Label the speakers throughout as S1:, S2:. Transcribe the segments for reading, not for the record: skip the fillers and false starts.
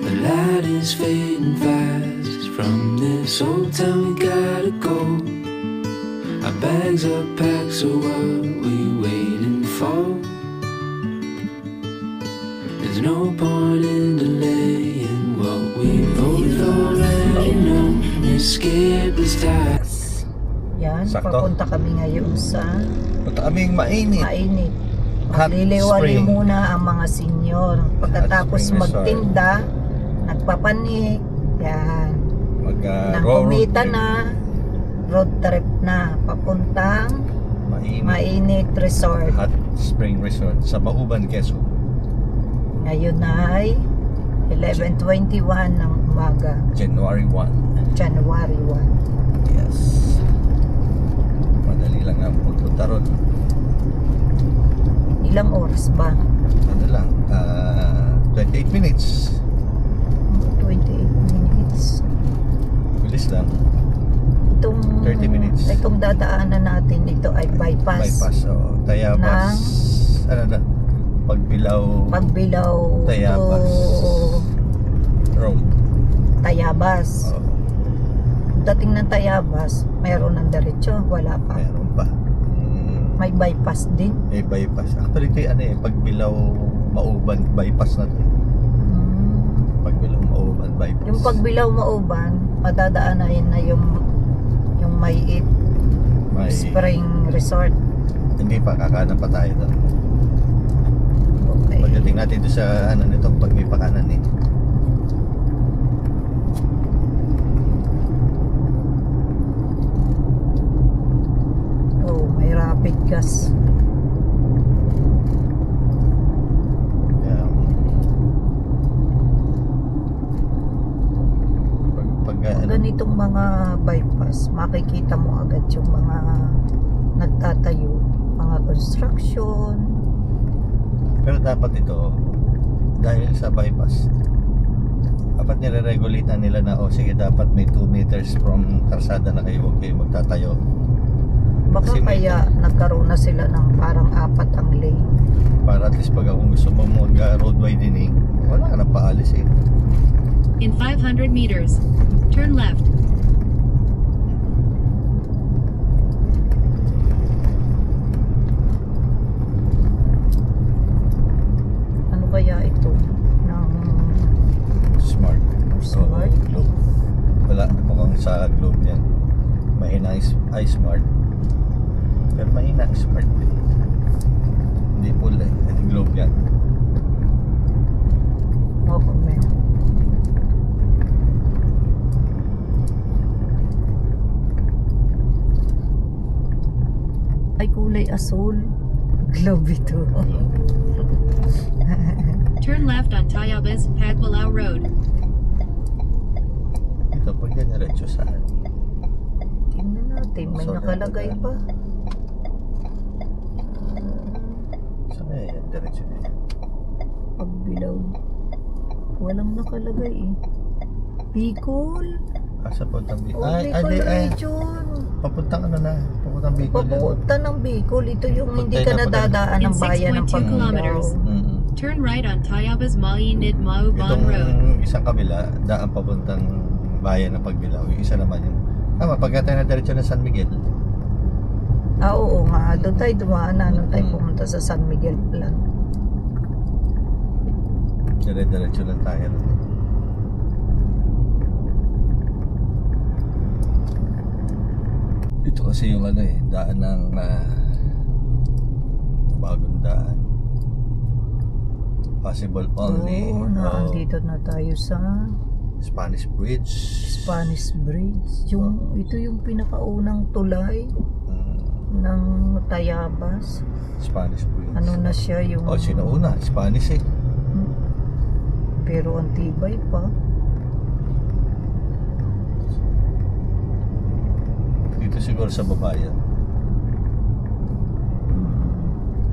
S1: The light is fading fast. From this old town we gotta go. Our bags are packed, so what we waiting for? There's no point in delaying what we both already know. Escape is time.
S2: Yan,
S3: Sakto.
S2: papunta kami ngayon sa
S3: Punta kaming mainit.
S2: mainit.
S3: Hot
S2: Magliliwali
S3: spring.
S2: muna ang mga senyor. Pagkatapos
S3: Hot spring resort.
S2: magtinda, nagpapanik, yan. Nang
S3: Mag-road
S2: kumita na, road trip na, papuntang
S3: mainit.
S2: Mainit Resort.
S3: Hot Spring Resort sa Mauban, Quezon.
S2: Ngayon ay 11:21 ng umaga,
S3: January 1.
S2: January 1.
S3: Yes. Madali lang ang pagpunta ron.
S2: Ilang oras ba?
S3: Ano lang, 28 minutes.
S2: 28 minutes.
S3: Bilis lang.
S2: Itong
S3: 30 minutes.
S2: Itong dadaanan natin dito ay bypass.
S3: Bypass. O, Tayabas. Ano na? Pagbilaw
S2: Pagbilaw
S3: Tayabas.
S2: to
S3: Road.
S2: Tayabas.
S3: O,
S2: Dating ng Tayabas, mayroon ng diretso, wala pa.
S3: meron pa.
S2: May bypass din.
S3: May bypass. Actually, ito yung ano Pagbilaw Mauban bypass na to. Pagbilaw Mauban bypass.
S2: Yung Pagbilaw Mauban, madadaanan na yung May Spring Resort.
S3: Hindi pa, kakanan pa tayo doon.
S2: Okay.
S3: Pagdating natin doon sa nito, pag may pakanan
S2: Oh, may rapid gas.
S3: Kaya, pag
S2: Ganitong mga bypass, makikita mo agad yung mga nagtatayo, mga construction.
S3: pero dapat ito, dahil sa bypass, dapat nire-regulate na nila na, sige, dapat may 2 meters from karsada na kayo, okay, magtatayo.
S2: Baka
S3: Kasi may-
S2: kaya nagkaroon na sila ng parang 4 ang lane.
S3: Para at least pag kung gusto mo mag-road widening, wala ka nang paalis
S4: In 500 meters, turn left.
S2: Ano kaya ito? Ng
S3: Smart.
S2: Smart?
S3: Oo, Globe. Wala, mukhang sa Globe yan. Mahina ay Smart. Pero mahina ang Smart Hindi pula Hindi Globe yan.
S2: Mokumen. Ay, kulay asul. Globe ito.
S4: Turn left on Tayabas, Pagbalao Road.
S3: Ito, pag yan diretso saan?
S2: Tingnan natin, may
S3: So,
S2: nakalagay pa.
S3: Saan na yan? Diretso na yan.
S2: Pagbilaw. Walang nakalagay eh. Bicol?
S3: Asa po ang Bicol?
S2: Oh, Bicol region.
S3: Papuntang ano na? Papuntang Bicol yan.
S2: Papunta ng Bicol. Ito yung hindi ka
S3: Punta na
S2: nadadaan ng
S4: In
S2: bayan ng
S4: 6.2
S2: Pagbilaw.
S4: kilometers. Turn right on Tayabas Malinid Mauban Road.
S3: Itong isang kabila, daan papuntang bayan ng Pagbilaw. Yung isa naman yung pagka tayo na diretso na San Miguel.
S2: Ah, oo nga. Doon tayo dumaan na. Doon tayo pumunta sa San Miguel Plan.
S3: Dire-diretso lang tayo. Ito kasi yung daan ng bagong daan. Possible only
S2: Oo, naandito na tayo sa
S3: Spanish Bridge.
S2: Spanish Bridge. Ito yung pinakaunang tulay ng Tayabas.
S3: Spanish Bridge.
S2: Ano na siya yung...
S3: Sino una? Spanish
S2: Pero ang tibay pa.
S3: Dito siguro sa babayan.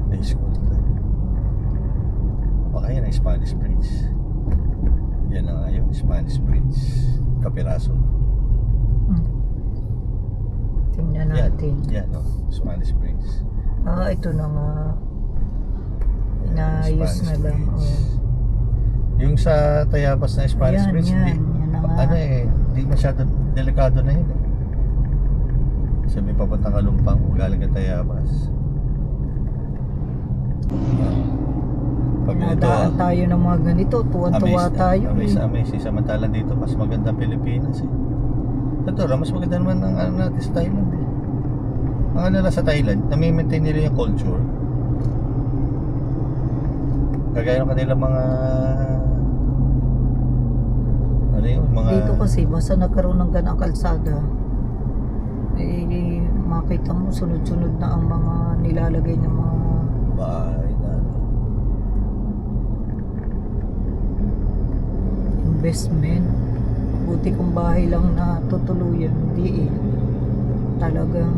S3: May school na. Baka yan ang Spanish Bridge. Yan na nga yung Spanish Bridge. kapiraso.
S2: Tingnan natin.
S3: Yan, no? Spanish Springs.
S2: Ito na nga.
S3: Yan,
S2: Naayos
S3: Spanish
S2: na lang.
S3: Springs. Yung sa Tayabas na Spanish
S2: Ayan,
S3: Springs,
S2: yan.
S3: di,
S2: Yan na nga.
S3: ano di masyado delikado na yun. Sabi papuntang Kalumpang, galing ka Tayabas. Pag ganito,
S2: Nadaan tayo ng mga ganito. Tuwan-tuwa tayo.
S3: Amaze. Samantalang dito, mas maganda Pilipinas eh. Ito lang, mas maganda naman ang ano natin sa Thailand eh. Ang ano lang sa Thailand, nami-maintain nila yung culture. Kagaya ng kanilang mga ano yun, mga
S2: Dito kasi, basta nagkaroon ng ganang kalsada, makita mo, sunod-sunod na ang mga nilalagay ng mga
S3: bahay na ano.
S2: investment. Buti kung bahay lang na tutuluyan, hindi eh. Talagang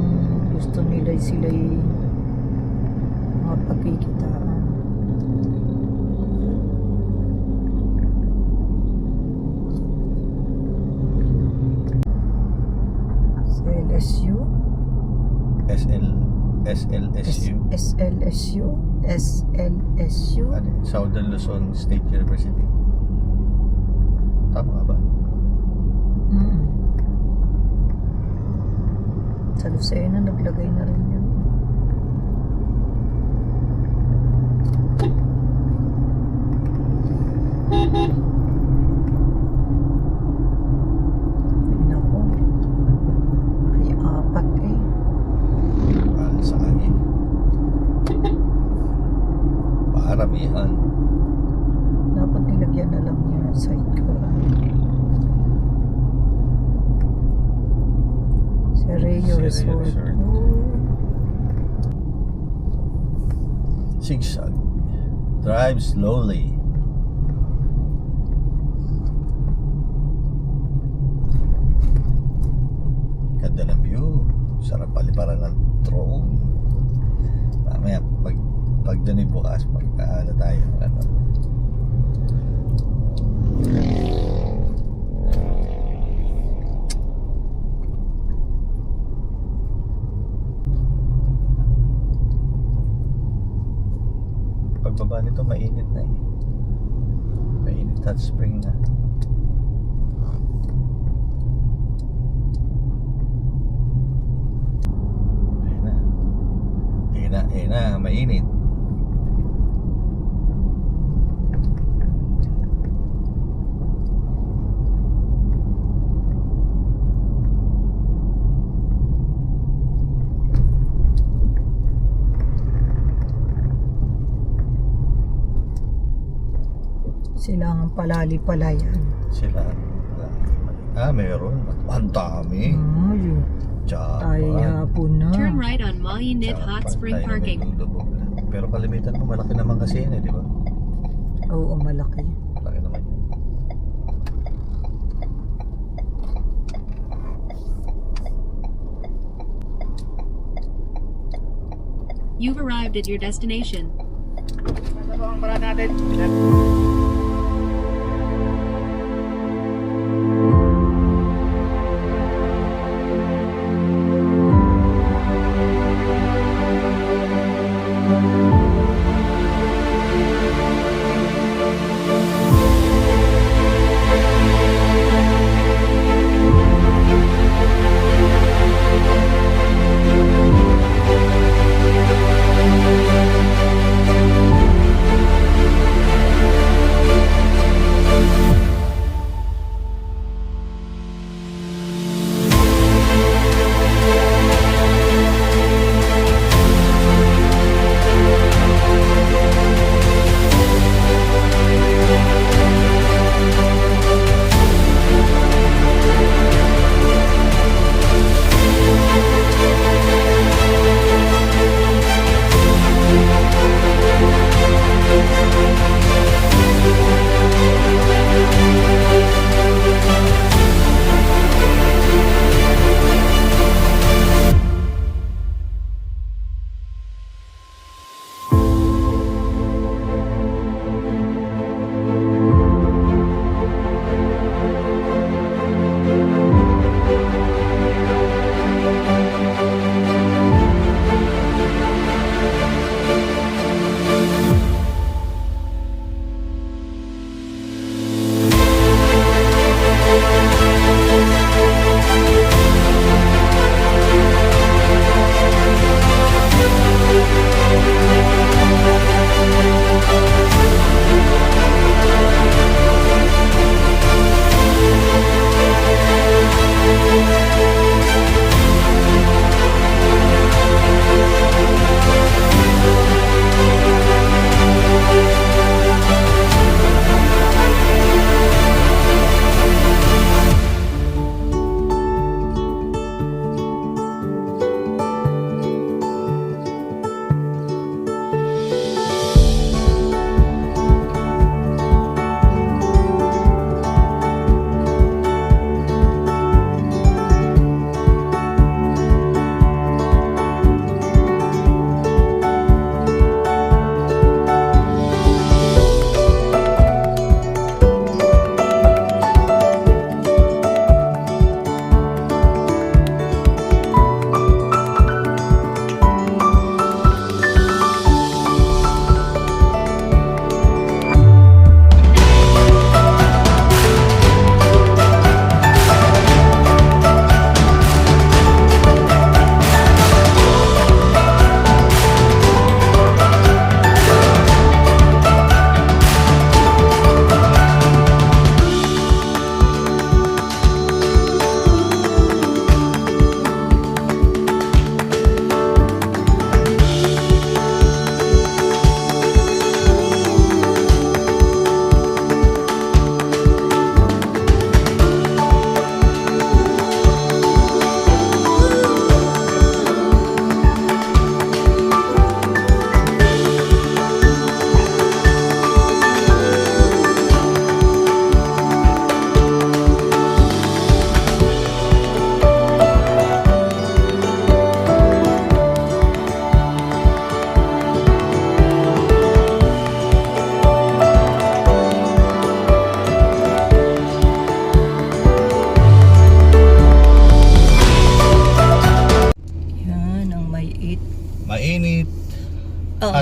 S2: gusto nila sila'y mga pagkikitaan. Sa LSU?
S3: SLSU.
S2: SLSU?
S3: Ano yun? Southern Luzon State University. Tama nga ba?
S2: Sa Lucena, naglagay na rin yun. Ay, naku. Ay, apat eh.
S3: Mahal sa kanya. Paramihan.
S2: Dapat nilagyan na lang niya ng sidecar. Sereo Resort.
S3: Zigzag. Drive slowly. Ganda ng view. Sarap paliparan ng drone. Mamaya pag doon bukas magkaano tayo ano. Pagbaba nito mainit na eh. Mainit hot spring na. Ayun na, mainit.
S2: Silangang palali pala yan.
S3: Sila. Meron. Ang dami.
S2: Ay, tayo hapon na.
S4: Turn right on Malinid Hot Spring Parking.
S3: Pero kalimitan mo, malaki naman kasi yan eh, di ba?
S2: Oo, malaki.
S3: Malaki naman yun.
S4: You've arrived at your destination.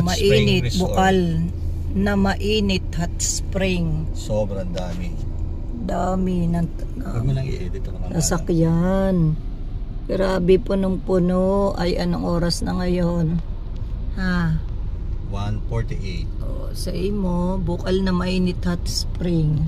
S3: Hot spring
S2: mainit,
S3: resort.
S2: bukal na mainit hot spring.
S3: Sobrang dami.
S2: Dami ng
S3: Huwag mo lang i-edit ako ng
S2: sasakyan. Grabe, punong-puno. Ay, anong oras na ngayon? Ha?
S3: 1:48.
S2: Oh, sa imo, bukal na mainit hot spring.